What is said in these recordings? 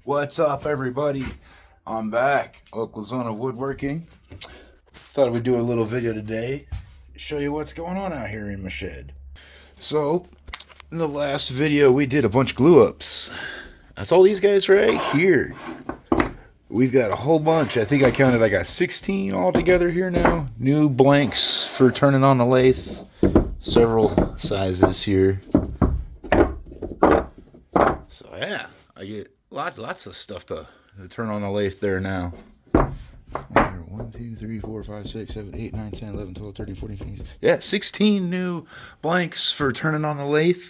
What's up, everybody? I'm back. Oklahoma Woodworking. Thought we'd do a little video today, show you what's going on out here in my shed. So, in the last video, we did a bunch of glue ups. That's all these guys right here. We've got a whole bunch. I think I got 16 altogether here now. New blanks for turning on the lathe. Several sizes here. So yeah, I get lots of stuff to turn on the lathe there now. 1, 2, 3, 4, 5, 6, 7, 8, 9, 10, 11, 12, 13, 14, 15. Yeah, 16 new blanks for turning on the lathe.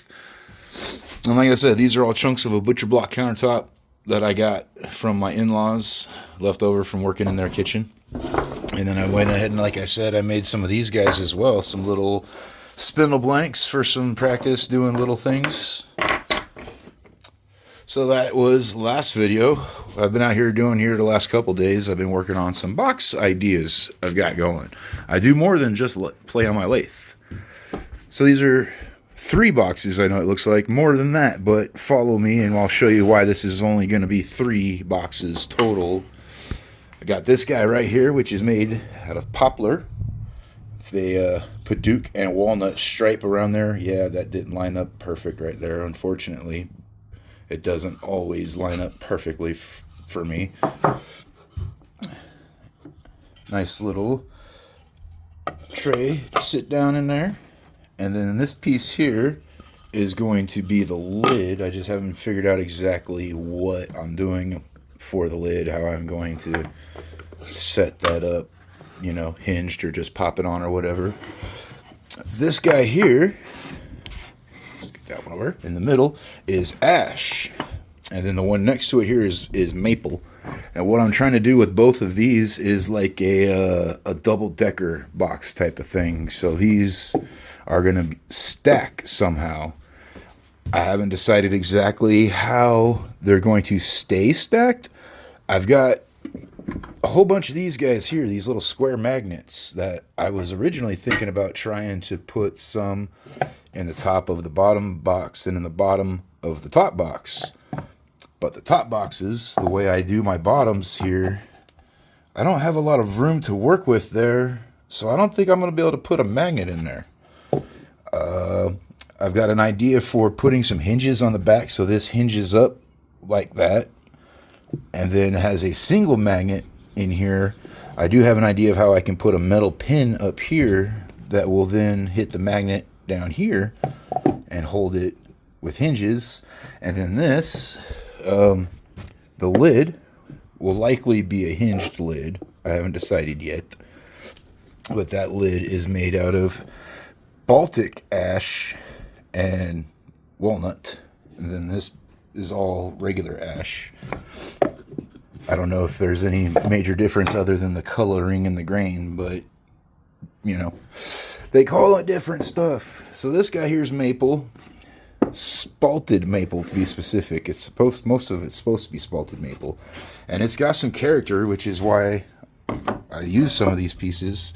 And like I said, these are all chunks of a butcher block countertop that I got from my in-laws, left over from working in their kitchen. And then I went ahead and, like I said, I made some of these guys as well. Some little spindle blanks for some practice doing little things. So that was last video. I've been out here doing here the last couple days. I've been working on some box ideas I've got going. I do more than just play on my lathe. So these are 3 boxes, I know it looks like. More than that, but follow me and I'll show you why this is only going to be 3 boxes total. I got this guy right here, which is made out of poplar. They put Duke and walnut stripe around there. Yeah, that didn't line up perfect right there, unfortunately. It doesn't always line up perfectly for me. Nice little tray to sit down in there. And then this piece here is going to be the lid. I just haven't figured out exactly what I'm doing for the lid, how I'm going to set that up, you know, hinged or just pop it on or whatever. This guy here, that one over in the middle, is ash, and then the one next to it here is maple. And what I'm trying to do with both of these is like a double-decker box type of thing. So these are going to stack somehow. I haven't decided exactly how they're going to stay stacked. I've got a whole bunch of these guys here, these little square magnets that I was originally thinking about trying to put some in the top of the bottom box and in the bottom of the top box. But the top boxes, the way I do my bottoms here, I don't have a lot of room to work with there, so I don't think I'm going to be able to put a magnet in there. I've got an idea for putting some hinges on the back, so this hinges up like that, and then has a single magnet in here. I do have an idea of how I can put a metal pin up here that will then hit the magnet down here and hold it with hinges. And then this, the lid will likely be a hinged lid. I haven't decided yet, but that lid is made out of Baltic ash and walnut, and then this is all regular ash. I don't know if there's any major difference other than the coloring and the grain, but you know, they call it different stuff. So this guy here is maple, spalted maple to be specific. Most of it's supposed to be spalted maple, and it's got some character, which is why I use some of these pieces.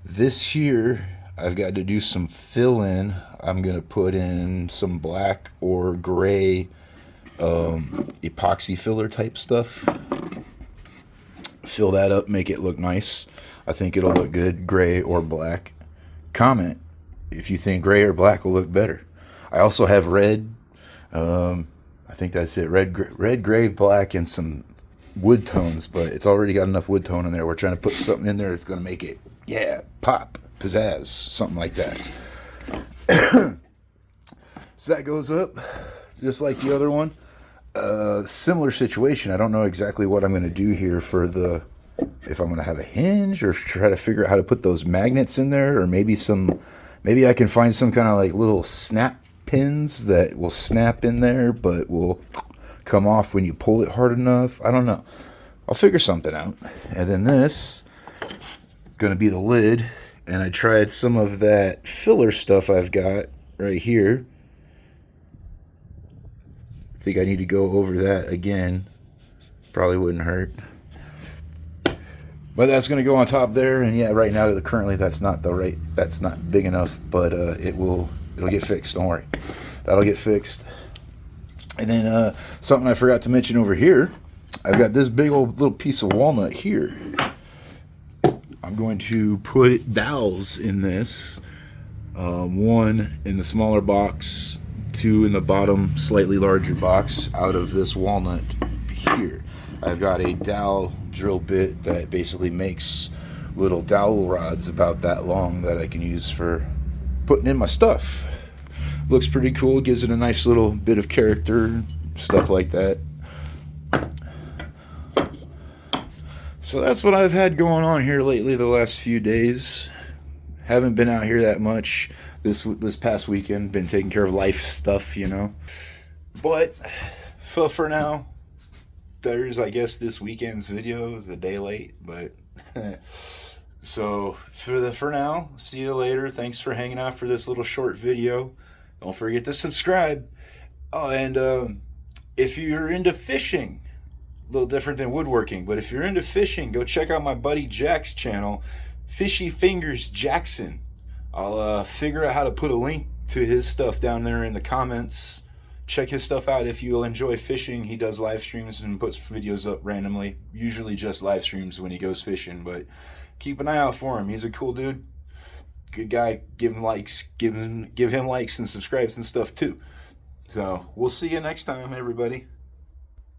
This here, I've got to do some fill in. I'm gonna put in some black or gray epoxy filler type stuff. Fill that up, make it look nice. I think it'll look good, gray or black. Comment if you think gray or black will look better. I also have red. I think that's it. Red, gray, black, and some wood tones, but it's already got enough wood tone in there. We're trying to put something in there that's going to make it, yeah, pop, pizzazz, something like that. So that goes up just like the other one. Similar situation. I don't know exactly what I'm going to do here for if I'm going to have a hinge or try to figure out how to put those magnets in there, or maybe I can find some kind of like little snap pins that will snap in there but will come off when you pull it hard enough. I don't know. I'll figure something out. And then this going to be the lid, and I tried some of that filler stuff I've got right here. I think I need to go over that again. Probably wouldn't hurt. But that's going to go on top there, and yeah, right now currently that's not big enough, but it'll get fixed. Don't worry, that'll get fixed. And then something I forgot to mention over here, I've got this big old little piece of walnut here. I'm going to put dowels in this. One in the smaller box, two in the bottom slightly larger box out of this walnut here. I've got a dowel drill bit that basically makes little dowel rods about that long that I can use for putting in my stuff. Looks pretty cool, gives it a nice little bit of character, stuff like that. So that's what I've had going on here lately the last few days. Haven't been out here that much this past weekend. Been taking care of life stuff, you know. But for now, there's, I guess, this weekend's video is a day late, but so for now, see you later. Thanks for hanging out for this little short video. Don't forget to subscribe. Oh, and if you're into fishing, a little different than woodworking, but if you're into fishing, go check out my buddy Jack's channel, Fishy Fingers Jackson. I'll figure out how to put a link to his stuff down there in the comments. Check his stuff out if you'll enjoy fishing. He does live streams and puts videos up randomly, usually just live streams when he goes fishing, but keep an eye out for him. He's a cool dude, good guy. Give him likes, give him likes and subscribes and stuff too. So we'll see you next time, everybody.